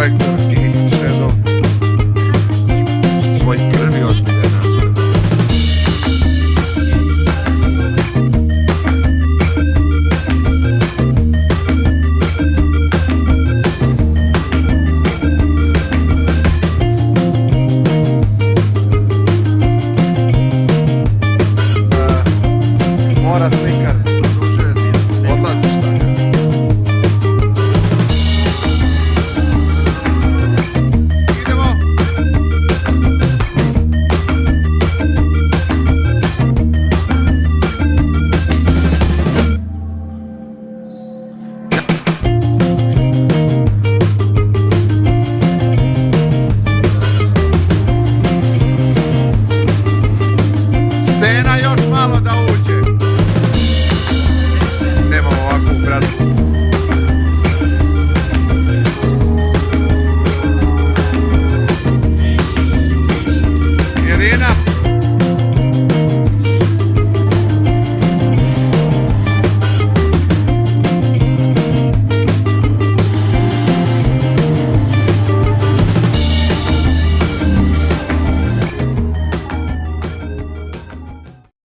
projektor i Shadow. Tvoj prvi ozbiljan nastav. Mora slikar, druže, odlaziš tako. Idemo! Stena još malo da uđe. Nemamo ovakvu kratku. Irina